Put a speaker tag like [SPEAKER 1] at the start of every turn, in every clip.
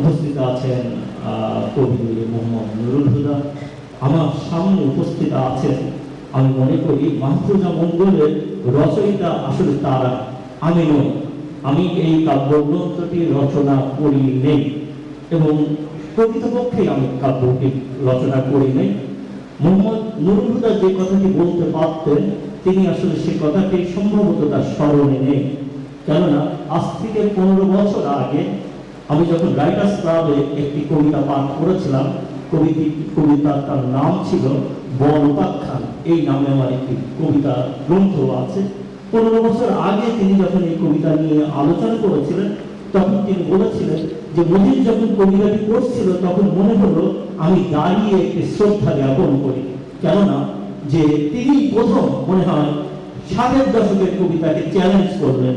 [SPEAKER 1] উপস্থিত আছেন কবি মোহাম্মদ নুরুল হুদা, আমার সামনে উপস্থিত আছেন, আমি মনে করি মাহফুজা মঙ্গলের রচয়িতা আসলে তারা, আমি নই। আমি এই কাব্যগ্রন্থটি রচনা করি নেই এবং প্রকৃতপক্ষে আমি কাব্যটি রচনা করি নেই। মোহাম্মদ নুরুল হুদা যে কথাটি বলতে পারতেন, তিনি আসলে সে কথাটি সম্ভবত তার স্মরণে নেই। কেননা আজ থেকে 15 বছর আগে আমি যখন রাইটার্স ক্লাবে একটি কবিতা পাঠ করেছিলাম, কবিতার তার নাম ছিল বল উপাখ্যান। এই নামে আমার একটি কবিতা গ্রন্থ আছে। 15 বছর আগে তিনি যখন এই কবিতা নিয়ে আলোচনা করেছিলেন, তখন তিনি বলেছিলেন যে মজিদ যখন কবিতাটি পড়ছিল তখন মনে হলো আমি দাঁড়িয়ে একটি শ্রদ্ধা জ্ঞাপন করি। কেননা যে তিনি প্রথম মনে হয় 60-এর দশকের কবিতাকে চ্যালেঞ্জ করলেন,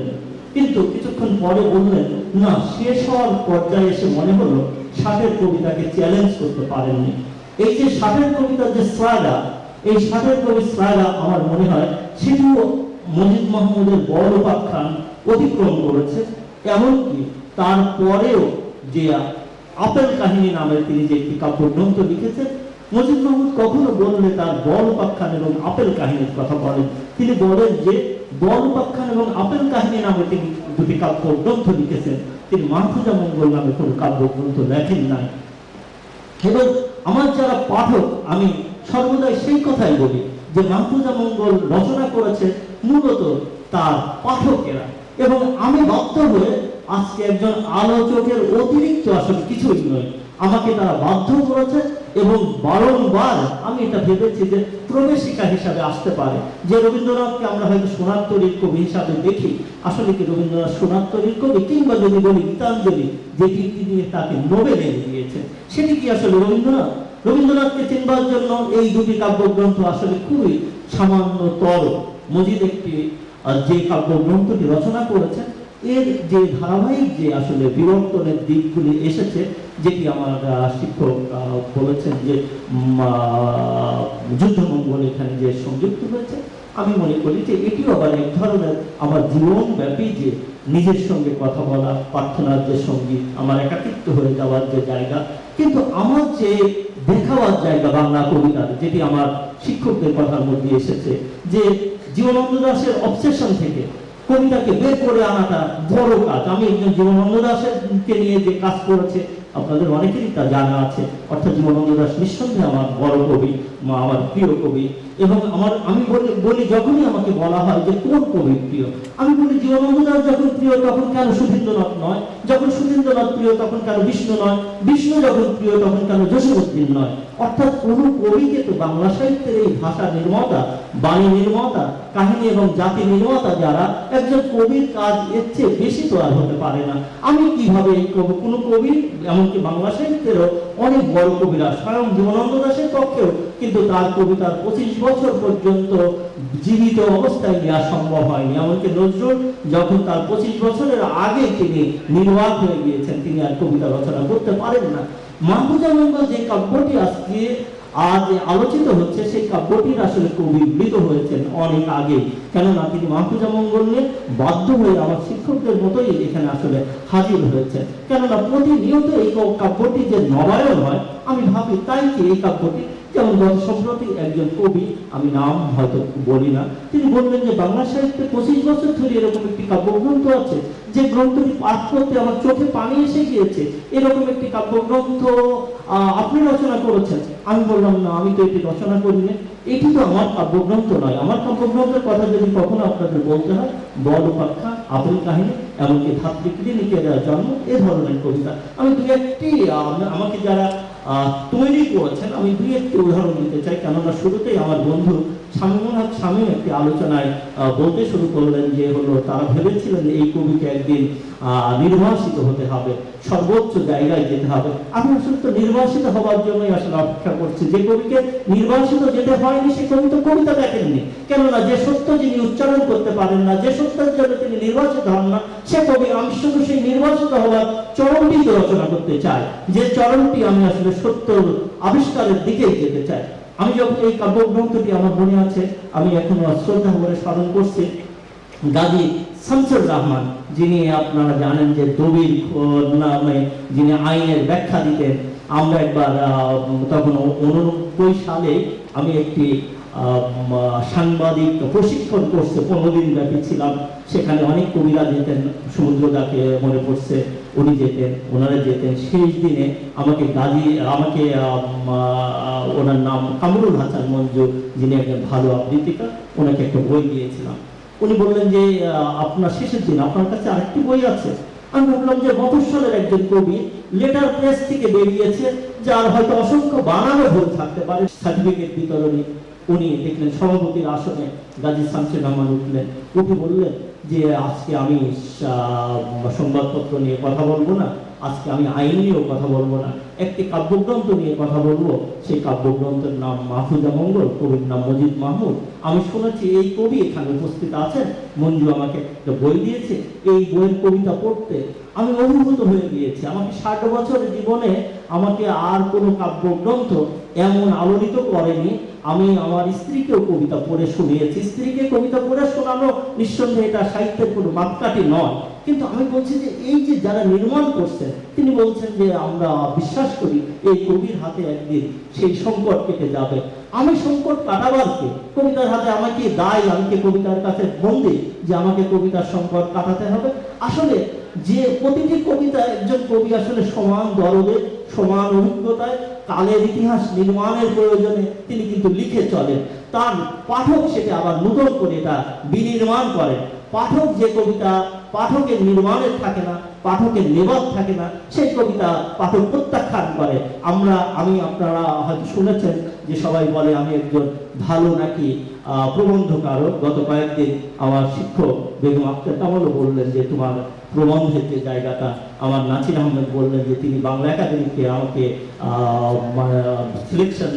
[SPEAKER 1] কিন্তু কিছুক্ষণ পরে বললেন না, শেষ হওয়ার পর্যায়ে এসে মনে হলো 60-এর কবিতাকে চ্যালেঞ্জ করতে পারেননি। এই যে 60-এর কবিতার যে স্লাইডা, এই 60-এর কবির স্লাইডা আমার মনে হয় সেটিও মজিদ মাহমুদের বল উপাখ্যান অতিক্রম করেছে। এমনকি তারপরেও যে আপেল কাহিনী নামের তিনি যে একটি কাব্যগ্রন্থ লিখেছেন, মজিদ মাহমুদ কখনো বললে তার বল উপাখ্যান এবং আপেল কাহিনীর কথা বলেন। তিনি বলেন যে বল উপাখ্যান এবং আপেল কাহিনী নামে তিনি দুটি কাব্যগ্রন্থ লিখেছেন, তিনি মাহফুজা মঙ্গল নামে কোনো কাব্যগ্রন্থ লেখেন নাই। এবং আমার যারা পাঠক, আমি সর্বদাই সেই কথাই বলি যে মাহফুজা মঙ্গল রচনা করেছে মূলত তার পাঠকেরা, এবং আমি বাধ্য হয়ে আজকে একজন আলোচকের অতিরিক্ত আসলে কিছুই নয়, আমাকে তারা বাধ্য করেছে এবং বারংবার আমি এটা ভেবেছি যে প্রবেশিকা হিসাবে আসতে পারে। যে রবীন্দ্রনাথকে আমরা হয়তো সোনারতরীর কবি হিসাবে দেখি, আসলে কি রবীন্দ্রনাথ সোনারতরীর কবি? কিংবা যদি বলি গীতাঞ্জলি, যে কীর্তি দিয়ে তাকে নোবেল এনে দিয়েছেন, সেটি কি আসলে রবীন্দ্রনাথ? রবীন্দ্রনাথকে চিনবার জন্য এই দুটি কাব্যগ্রন্থ আসলে খুবই সামান্যতর। মজিদ একটি যে কাব্যগ্রন্থটি রচনা করেছেন, এর যে ধারাবাহিক যে আসলে বিবর্তনের দিকগুলি এসেছে, যেটি আমার শিক্ষক বলেছেন যে যুদ্ধমঙ্গল এখানে যে সংযুক্ত হয়েছে, আমি মনে করি যে এটিও আবার এক ধরনের আমার জীবনব্যাপী যে নিজের সঙ্গে কথা বলা, প্রার্থনার যে সঙ্গীত, আমার একাকিত্ব হয়ে যাওয়ার যে জায়গা, কিন্তু আমার যে দেখাবার জায়গা বাংলা কবিতার, যেটি আমার শিক্ষকদের কথার মধ্যে এসেছে, যে জীবনানন্দ দাশের অবসেশন থেকে কবিতাকে বের করে আনাটা বড় কাজ। আমি একজন জীবনানন্দ দাশকে নিয়ে যে কাজ করেছে আপনাদের অনেকেরই তা জানা আছে। অর্থাৎ জীবনানন্দ দাশ নিঃসন্দেহে আমার বড় কবি, আমার প্রিয় কবি। এবং আমি বলি যখনই আমাকে বলা হয় যে কোন কবি প্রিয়, আমি বলি জীবনানন্দ দাশ যখন প্রিয় তখন কেন সুধীন্দ্রনাথ নয়, যখন সুধীন্দ্রনাথ প্রিয় তখন কেন বিষ্ণু নয়, বিষ্ণু যখন প্রিয় তখন কেন জসীমউদ্দিন নয়। অর্থাৎ কোন কবিকে তো বাংলা সাহিত্যের এই ভাষা নির্মাতা, বাণী নির্মাতা, কাহিনী এবং জাতি নির্মাতা যারা, একজন কবির কাজ এর চেয়ে বেশি তো আর হতে পারে না। আমি কিভাবে এই কোন কবি, এমনকি বাংলা সাহিত্যেরও অনেক বড় কবিরা, স্বয়ং জীবনানন্দ দাশের পক্ষেও কিন্তু তার কবিতার 25 বছর পর্যন্ত জীবিত অবস্থায় নেওয়া সম্ভব হয়নি। এমনকি নজরুল যখন তার 25 বছরের আগে তিনি নির্বাক হয়ে গিয়েছেন, তিনি আর কবিতা রচনা করতে পারেন না। মাহফুজা মঙ্গল যে কাব্যটি আজকে আজ আলোচিত হচ্ছে, সেই কাব্যটির আসলে কবি মৃত হয়েছেন অনেক আগে। কেননা তিনি মাহফুজা মঙ্গল নিয়ে বাধ্য হয়ে আমার শিক্ষকদের মতোই এখানে আসলে হাজির হয়েছেন। কেননা প্রতিনিয়ত এই কাব্যটি যে নবায়ন হয়, আমি ভাবি তাই কি এই কাব্যটি, যেমন গত সম্প্রতি একজন কবি, আমি নাম হয়তো বলি না, তিনি বললেন যে বাংলা সাহিত্যে 25 বছর ধরে এরকম একটি কাব্যগ্রন্থ আছে যে গ্রন্থটি পাঠ করতে আমার চোখে পানি এসে গিয়েছে, এরকম একটি কাব্যগ্রন্থ আপনি রচনা করেছেন। আমি বললাম না, আমি তো এটি রচনা করিনি, এটি তো আমার কাব্যগ্রন্থ নয়। আমার কাব্যগ্রন্থের কথা যদি কখনো আপনাদের বলতে হয়, বল উপাখ্যান, আপেল কাহিনী, এমনকি ধাত্রী ক্লিনিকের জন্ম, এ ধরনের কবিতা। আমি দু একটি আমাকে যারা তৈরি করেছেন, আমি দুই একটি উদাহরণ দিতে চাই। কেননা শুরুতেই আমার বন্ধু শামীমুল হক শামীম একটি আলোচনায় বলতে শুরু করলেন যে হলো তারা ভেবেছিলেন এই কবিকে একদিন নির্বাসিত হতে হবে, সর্বোচ্চ জায়গায় যেতে হবে। আমি আসলে তো নির্বাসিত হওয়ার জন্যই আসলে অপেক্ষা করছি। যে কবিকে নির্বাসিত যেতে হয়নি, সে কবি তো কবিতা লেখেননি। কেননা যে সত্য যিনি উচ্চারণ করতে পারেন না, যে সত্যের জন্য তিনি নির্বাচিত হন না, সে কবি, আমি শুধু সেই নির্বাচিত হওয়ার চরমটি রচনা করতে চাই, যে চরমটি আমি আসলে সত্য আবিষ্কারের দিকেই যেতে চাই। আমি যখন এই কাব্যগ্রন্থটি আমার মনে আছে, আমি এখনো শ্রদ্ধা করে স্মরণ করছি গাজী শামসুর রহমান, যিনি আপনারা জানেন যে দবির নামে যিনি আইনের ব্যাখ্যা দিতেন। আমরা একবার তখন 89 সালে আমি একটি সাংবাদিক প্রশিক্ষণ কোর্সে 15 দিন ব্যাপী ছিলাম। সেখানে অনেক কবিরা যেতেন, সমুদ্রদাকে মনে পড়ছে, উনি যেতেন, ওনারা যেতেন। শেষ দিনে আমাকে ওনার নাম কামরুল হাসান মঞ্জু, যিনি একজন ভালো আবৃত্তিকার, ওনাকে একটা বই দিয়েছিলাম। উনি বললেন যে আপনার শেষের দিন আপনার কাছে আরেকটি বই আছে। আমি ভাবলাম যে মফস্বলের একজন কবি লেটার প্রেস থেকে বেরিয়েছে, যার হয়তো অসংখ্য বানানো ভুল থাকতে পারে, সার্টিফিকেট বিতরণী। উনি দেখলেন সভাপতির আসনে গাজী শামসুর রহমান উঠলেন। কবি বললেন যে আজকে আমি সংবাদপত্র নিয়ে কথা বলবো না, আজকে আমি আইন নিয়েও কথা বলবো না, একটি কাব্যগ্রন্থ নিয়ে কথা বলবো। সেই কাব্যগ্রন্থের নাম মাহফুজা মঙ্গল, কবির নাম মজিদ মাহমুদ। আমি শুনেছি এই কবি এখানে উপস্থিত আছেন, মঞ্জু আমাকে একটা বই দিয়েছে, এই বইয়ের কবিতা পড়তে আমি অভিভূত হয়ে গিয়েছি। আমাকে 60 বছরের জীবনে আমাকে আর কোনো কাব্যগ্রন্থ এমন আলোড়িত করেনি। আমি আমার স্ত্রীকেও কবিতা পড়ে শুনিয়েছি। স্ত্রীকে কবিতা পড়ে শোনানো নিঃসন্দেহে এটা সাহিত্যের কোনো মাপকাঠি নয়, কিন্তু আমি বলছি যে এই যে যারা নির্মাণ করছেন, তিনি বলছেন যে আমরা বিশ্বাস করি এই কবির হাতে একদিন সেই সংকট কেটে যাবে। আমি সংকট কাটাবারকে কবিতার হাতে আমাকে দায়, আমি কি কবিতার কাছে বন্দী যে আমাকে কবিতার সংকট কাটাতে হবে? আসলে যে প্রতিটি কবিতা একজন কবি আসলে সমান দরদে, সমান অভিজ্ঞতায়, কালের ইতিহাস নির্মাণের প্রয়োজনে তিনি কিন্তু লিখে চলেন। তার পাঠক সেটা আবার নতুন করে এটা বিনির্মাণ করেন। পাঠক যে কবিতা পাঠকের নির্মাণের থাকে না, পাঠকের নেবাদ থাকে না, সেই কবিতা পাঠক প্রত্যাখ্যান করে। আপনারা হয়তো শুনেছেন যে সবাই বলে আমি একজন ভালো নাকি প্রবন্ধকারক। গত কয়েকদিন আমার শিক্ষক বেগম আক্তার কামালও বললেন যে তোমার প্রবন্ধের যে জায়গাটা, আমার নাছির আহমেদ বললেন যে তিনি বাংলা একাডেমিকে আমাকে সিলেকশন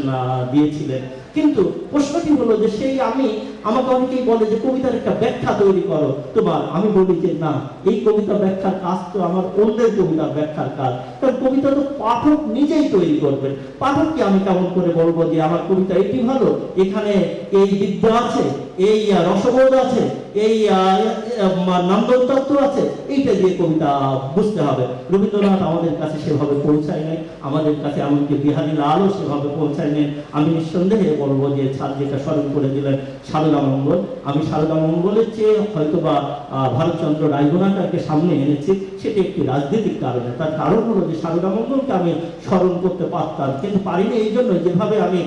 [SPEAKER 1] দিয়েছিলেন। কিন্তু প্রশ্নটি হলো যে সেই আমাকে অনেকেই বলে যে কবিতার একটা ব্যাখ্যা তৈরি করো তোমার। আমি বলি যে না, এই কবিতা ব্যাখ্যার কাজ তো আমার অন্যের কবিতার ব্যাখ্যার কাজ, কারণ কবিতা তো পাঠক নিজেই তৈরি করবেন। পাঠককে আমি কেমন করে বলবো যে আমার কবিতা এটি ভালো, এখানে এই বিদ্যা আছে, এই রসবোধ আছে, এই নন্দন তত্ত্ব আছে, এইটা দিয়ে কবিতা বুঝতে হবে। রবীন্দ্রনাথ আমাদের কাছে সেভাবে পৌঁছায় নাই, আমাদের কাছে এমনকি বিহারী লালও সেভাবে পৌঁছায় নেন। আমি নিঃসন্দেহে বলবো যে যেটা স্মরণ করে দিলেন সারদা মঙ্গল, আমি সারদা মঙ্গলের চেয়ে হয়তো বা ভারতচন্দ্র রায়গোনাকারকে সামনে এনেছি, সেটি একটি রাজনৈতিক কারণে। তার কারণ হলো যে সারদা মঙ্গলকে আমি স্মরণ করতে পারতাম, কিন্তু পারিনি এই জন্য যেভাবে আমি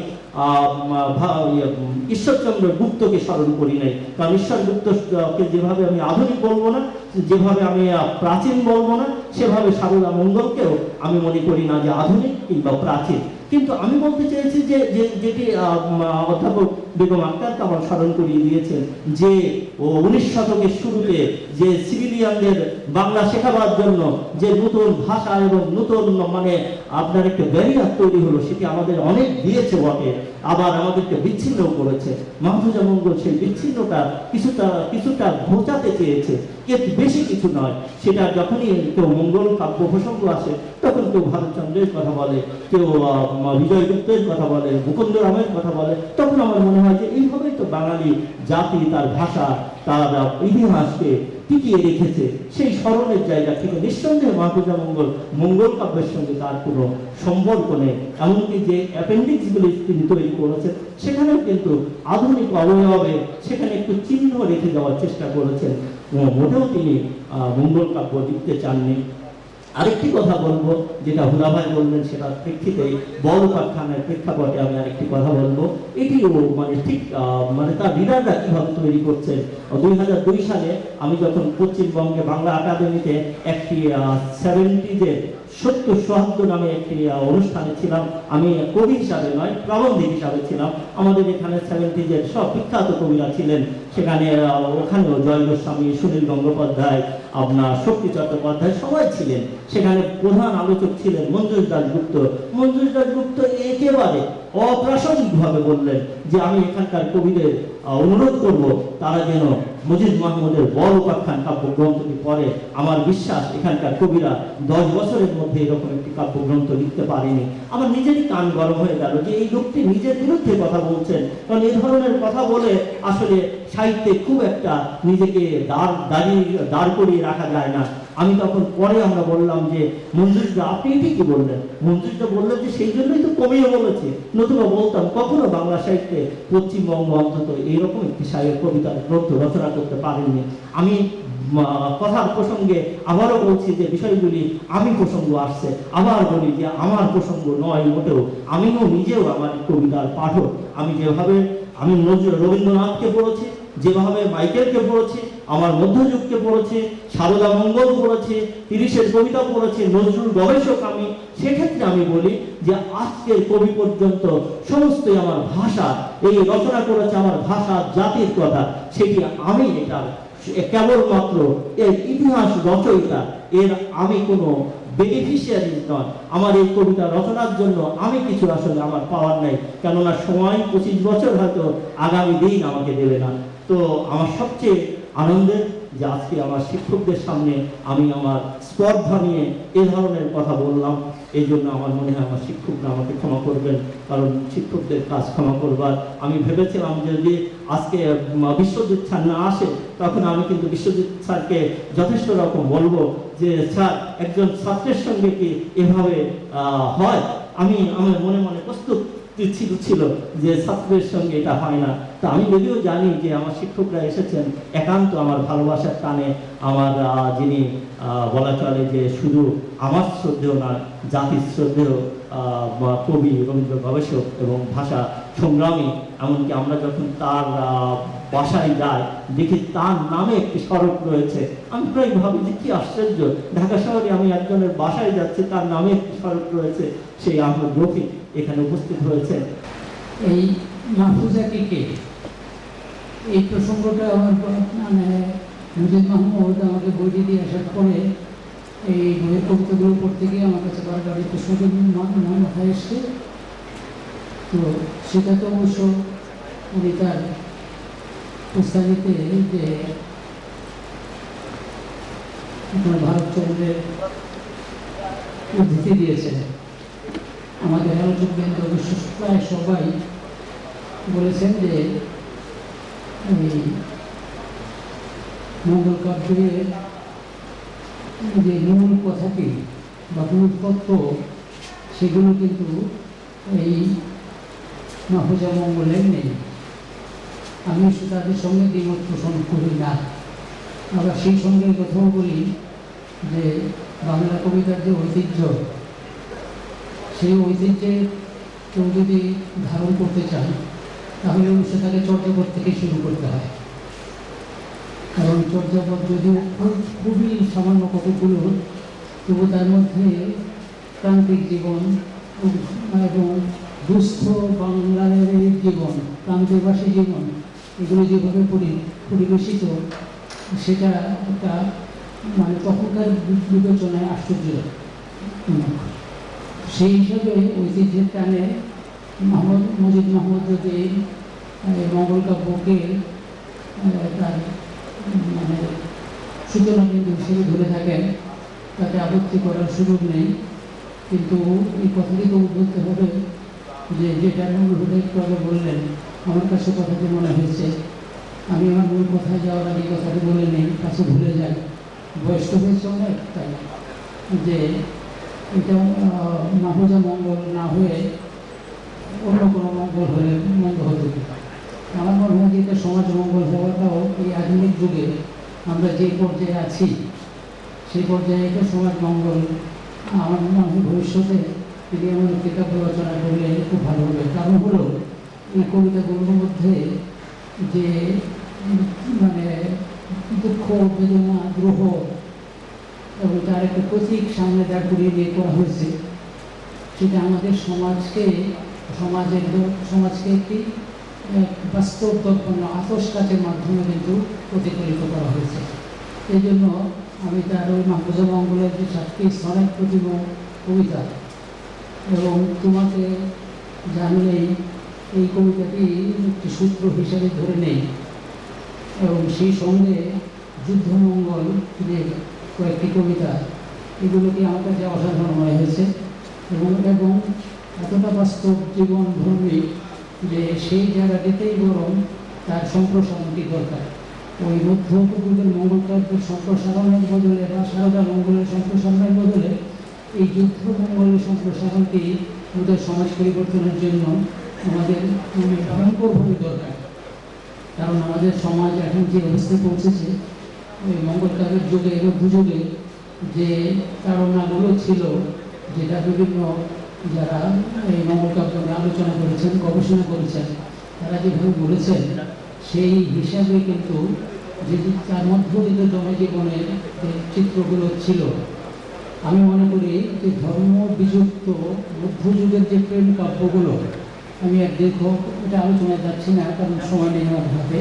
[SPEAKER 1] ঈশ্বরচন্দ্র গুপ্তকে স্মরণ করি নাই। কারণ ঈশ্বর গুপ্তকে যেভাবে আমি আধুনিক বলবো না, যেভাবে আমি প্রাচীন বলবো না, সেভাবে সারদা মঙ্গলকেও আমি মনে করি না যে আধুনিক কিংবা প্রাচীন। কিন্তু আমি বলতে চেয়েছি যে যেটি অধ্যাপক বেগম আক্তার কামাল স্মরণ করিয়ে দিয়েছেন যে 19 শতকের শুরুতে যে সিভিলিয়ানদের বাংলা শেখাবার জন্য যে নতুন ভাষা এবং নতুন আপনার একটা ব্যারিয়ার তৈরি হলো, সেটি আমাদের অনেক দিয়েছে বটে, আবার আমাদেরকে বিচ্ছিন্ন করেছে। মাহফুজা মঙ্গল সেই বিচ্ছিন্নটা কিছুটা ঘোচাতে চেয়েছে, এর বেশি কিছু নয়। সেটা যখনই কেউ মঙ্গল কাব্য প্রসঙ্গ আসে, তখন কেউ ভারতচন্দ্রের কথা বলে, কেউ বিজয় গুপ্তের কথা বলে, মুকুন্দ রামের কথা বলে, তখন আমার মনে হয় যে এইভাবেই তো বাঙালি জাতি তার ভাষা, তার ইতিহাসকে টিকিয়ে রেখেছে। সেই স্মরণের জায়গা থেকে নিঃসন্দেহে মাহফুজা মঙ্গল কাব্যের সঙ্গে তার কোনো সম্পর্ক নেই। এমনকি যে অ্যাপেন্ডিক্সগুলি তিনি তৈরি করেছেন, সেখানেও কিন্তু আধুনিক অবয়বে সেখানে একটু চিহ্ন রেখে যাওয়ার চেষ্টা করেছেন। মোটেও তিনি মঙ্গল কাব্য লিখতে চাননি। আরেকটি কথা বলবো, যেটা হুলা ভাই বললেন, সেটা প্রেক্ষিতে বড় কারখানার প্রেক্ষাপটে আমি আরেকটি কথা বলবো। এটিও ঠিক তার রিডাররা কিভাবে তৈরি করছেন। 2002 সালে আমি যখন পশ্চিমবঙ্গে বাংলা একাডেমিতে একটি 70s সত্য সোহাগ নামে একটি অনুষ্ঠানে ছিলাম, আমি কবি হিসাবে নয়, প্রবন্ধিক হিসাবে ছিলাম। আমাদের এখানে 70s সব বিখ্যাত কবিরা ছিলেন, ওখানেও জয় গোস্বামী, সুনীল গঙ্গোপাধ্যায়, আপনার শক্তি চট্টোপাধ্যায় সবাই ছিলেন। সেখানে প্রধান আলোচক ছিলেন মঞ্জুষ দাশগুপ্ত। মঞ্জুষ দাশগুপ্ত একেবারে অপ্রাসঙ্গিকভাবে বললেন যে আমি এখানকার কবিদের অনুরোধ করব তারা যেন মজিদ মাহমুদের বড় উপাখ্যান কাব্যগ্রন্থটি পড়ে। আমার বিশ্বাস এখানকার কবিরা 10 বছরের মধ্যে এরকম একটি কাব্যগ্রন্থ লিখতে পারেনি। আমার নিজেরই কান গরম হয়ে গেল যে এই লোকটি নিজের বিরুদ্ধে কথা বলছেন, কারণ এই ধরনের কথা বলে আসলে সাহিত্যে খুব একটা নিজেকে দাঁড় করিয়ে রাখা যায় না। আমি তখন পরে আমরা বললাম যে মঞ্জুরদা আপনি ঠিকই বললেন। মঞ্জুরদা বললেন যে সেই জন্যই তো কমিয়ে বলেছে, নতুবা বলতাম কখনো বাংলা সাহিত্যে পশ্চিমবঙ্গ অন্তত এইরকম একটি কবিতার গ্রন্থ রচনা করতে পারেননি। আমি কথার প্রসঙ্গে আবারও বলছি যে বিষয়গুলি আমি প্রসঙ্গ আসছে, আবার বলি যে আমার প্রসঙ্গ নয় মোটেও। আমিও নিজেও আমার কবিতার পাঠক। আমি যেভাবে আমি রবীন্দ্রনাথকে পড়েছি, যেভাবে মাইকেলকে পড়েছি, আমার মধ্যযুগকে পড়েছি, সারদা মঙ্গল পড়েছি, 30-এর কবিতা পড়েছি, নজরুল গবেষক আমি। সেক্ষেত্রে আমি বলি যে আজকের কবি পর্যন্ত সমস্তই আমার ভাষা, এই রচনা করেছে আমার ভাষা জাতির কথা, সেটি আমি এটার কেবলমাত্র এর ইতিহাস রচয়িতা, এর আমি কোনো বেনিফিশিয়ারি নয়। আমার এই কবিতা রচনার জন্য আমি কিছু আসলে আমার পাওয়ার নাই, কেননা সময় 25 বছর হয়তো আগামী দিন আমাকে দেবে না। তো আমার সবচেয়ে আনন্দের যে আজকে আমার শিক্ষকদের সামনে আমি আমার স্পর্ধা নিয়ে এ ধরনের কথা বললাম। এই জন্য আমার মনে হয় আমার শিক্ষকরা আমাকে ক্ষমা করবেন, কারণ শিক্ষকদের কাজ ক্ষমা করবার। আমি ভেবেছিলাম যদি আজকে বিশ্বজিৎ স্যার না আসে তখন আমি কিন্তু বিশ্বজিৎ স্যারকে যথেষ্ট রকম বলবো যে স্যার একজন ছাত্রের সঙ্গে কি এভাবে হয়। আমার মনে মনে প্রস্তুত ছিল যে ছাত্রের সঙ্গে এটা হয় না। তো আমি যদিও জানি যে আমার শিক্ষকরা এসেছেন একান্ত আমার ভালোবাসার টানে, আমার যিনি বলা চলে যে শুধু আমার শ্রদ্ধেয় না, জাতির শ্রদ্ধেয় কবি, রবীন্দ্র গবেষক এবং ভাষা সংগ্রামী। এমনকি আমরা যখন তার বাসায় যাই দেখি তার নামে একটি সড়ক রয়েছে। আমি প্রায় ভাবি যে কি আশ্চর্য, ঢাকা শহরে আমি একজনের বাসায় যাচ্ছি, তার নামে একটি সড়ক রয়েছে। সেই আহমদ রফিক এখানে উপস্থিত হয়েছে।
[SPEAKER 2] এই মাহফুজাকে কে, এই প্রসঙ্গটা আমার মানে মজিদ মাহমুদ আমাকে বইটি দিয়ে আসার পরে এই বইয়ের কবিতাগুলো পড়তে গিয়ে আমার কাছে বারবার এই প্রসঙ্গের মাথায় এসছে। তো সেটা তো অবশ্য উনি তার প্রস্তাবিতে যে ভারতচন্দ্রের উদ্ধৃতি দিয়েছেন। আমাদের আলোচকবৃন্দ অবশ্য প্রায় সবাই বলেছেন যে এই মঙ্গল কাব্যের যে মূল কথাটি বা মূল তত্ত্ব সেগুলো কিন্তু এই মাহফুজা মঙ্গলের নেই। আমি তাদের সঙ্গে দ্বিমত পোষণ করি না। আবার সেই সঙ্গে কথাও বলি যে বাংলা কবিতার যে ঐতিহ্য, সেই ঐতিহ্যে কেউ যদি ধারণ করতে চান তাহলে অবশ্যই তাকে চর্যাপদ থেকে শুরু করতে হয়। কারণ চর্যাপদ যদিও খুবই সামান্য কতগুলো, তবু তার মধ্যে প্রান্তিক জীবন এবং দুস্থ বাংলার জীবন, প্রান্তিকবাসী জীবন, এগুলো যেভাবে পরিবেশিত সেটা একটা মানে তখনকার বিবেচনায় আশ্চর্য। সেই হিসাবে ঐতিহ্যের টানে মজিদ মাহমুদ যদি মঙ্গল কাব্যকে তার মানে সূচনা বিন্দু হিসেবে ধরে থাকেন তাতে আপত্তি করার সুযোগ নেই। কিন্তু এই কথাটি তো বলতে হবে যে যেটা নুরুল একটু আগে বললেন, আমার কাছে কথাটি মনে হয়েছে। আমি আমার মূল কথায় যাওয়ার আগে কথাটি বলে নেই, কাছে ভুলে যাই। বয়স্ক হয়েছে অনেক, তাই যে এটা মাহফুজা মঙ্গল না হয়ে অন্য কোনো মঙ্গল হলে মন্দ হতে পারে। আমার মনে হয় যে এটা সমাজ মঙ্গল হওয়াটাও এই আধুনিক যুগে আমরা যে পর্যায়ে আছি সেই পর্যায়ে এটা সমাজ মঙ্গল। আমার মনে হয় ভবিষ্যতে যদি এমন কিতাব রচনা করলে খুব ভালো হবে। কারণ হলো এই কবিতাগুলোর মধ্যে যে মানে দুঃখ, বেদনা, দ্রোহ এবং তার একটা প্রতীক সামনে দাঁড় করিয়ে দিয়ে করা হয়েছে, সেটা আমাদের সমাজকে একটি বাস্তব দর্পণ আতশকাচের মাধ্যমে কিন্তু প্রতিফলিত করা হয়েছে। এই জন্য আমি তার ওই মাহফুজা মঙ্গলের যে 7টি সনেট প্রতিম কবিতা এবং তোমাকে জানলেই এই কবিতাটি একটি সূত্র হিসেবে ধরে নেই এবং সেই সঙ্গে যুদ্ধমঙ্গল যে কয়েকটি কবিতা এগুলোকে আমার কাছে অসাধারণ মনে হয়েছে এবং এবং এতটা বাস্তব জীবনধর্মী যে সেই জায়গাটিতেই বরং তার সম্প্রসারণটি দরকার। ওই মধ্য উপকূলের মঙ্গল কাব্যের সম্প্রসারণের বদলে বা সারদা মঙ্গলের সম্প্রসারণের বদলে এই যুদ্ধ মঙ্গলের সম্প্রসারণটি ওদের সমাজ পরিবর্তনের জন্য আমাদের ভয়ঙ্করভাবে দরকার। কারণ আমাদের সমাজ এখন যে অবস্থায় পৌঁছেছে ওই মঙ্গল কাব্যের যুগে মধ্যযুগে যে তাড়নাগুলো ছিল, যেটা বিভিন্ন যারা এই মঙ্গল কাব্য নিয়ে আলোচনা করেছেন, গবেষণা করেছেন, তারা যেভাবে বলেছেন সেই হিসাবে কিন্তু যে তার মধ্যবিত্ত জনজীবনের যে চিত্রগুলো ছিল, আমি মনে করি যে ধর্ম বিযুক্ত মধ্যযুগের যে প্রেম কাব্যগুলো, আমি আর দীর্ঘ এটা আলোচনায় যাচ্ছি না কারণ সময় নেই আমার হাতে,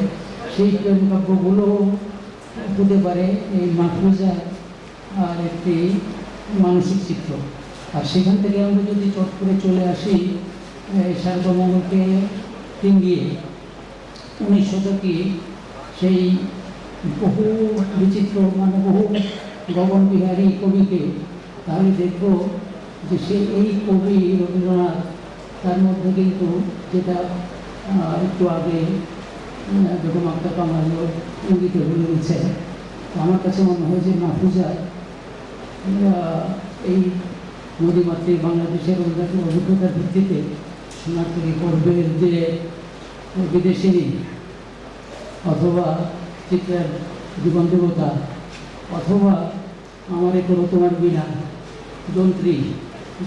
[SPEAKER 2] সেই প্রেম কাব্যগুলো হতে পারে এই মাহফুজার আর একটি মানসিক চিত্র। আর সেখান থেকে আমরা যদি চট করে চলে আসি সার্বমঙ্গলকে টিঙ্গিয়ে 19 শতকে সেই বহু বিচিত্র মানে বহু গগন বিহারী কবিকে, তাহলে দেখব যে সে এই কবি রবীন্দ্রনাথ তার মধ্যে কিন্তু যেটা একটু আগে বেগম আক্তার কামাল ইঙ্গিতে বলে দিচ্ছে, আমার কাছে মনে হয় যে মাহফুজা এই নদীমাতৃ বাংলাদেশের অভিজ্ঞতার ভিত্তিতে সোনারতরী পর্বের যে বিদেশিনী অথবা চিত্রের জীবন দেবতা অথবা আমার কোনো তোমার বিনা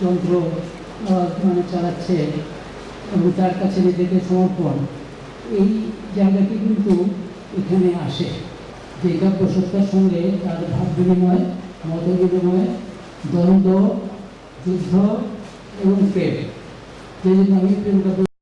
[SPEAKER 2] যন্ত্র মানে চালাচ্ছে এবং তার কাছে নিজেকে সমর্পণ, এই জায়গাটি কিন্তু এখানে আসে যে কাব্যসত্তার সঙ্গে তার ভাব বিনিময়, মত বিনিময়, দ্বন্দ্ব, যুদ্ধ এবং প্রেম, যে জন্য আমি প্রেম কাব্য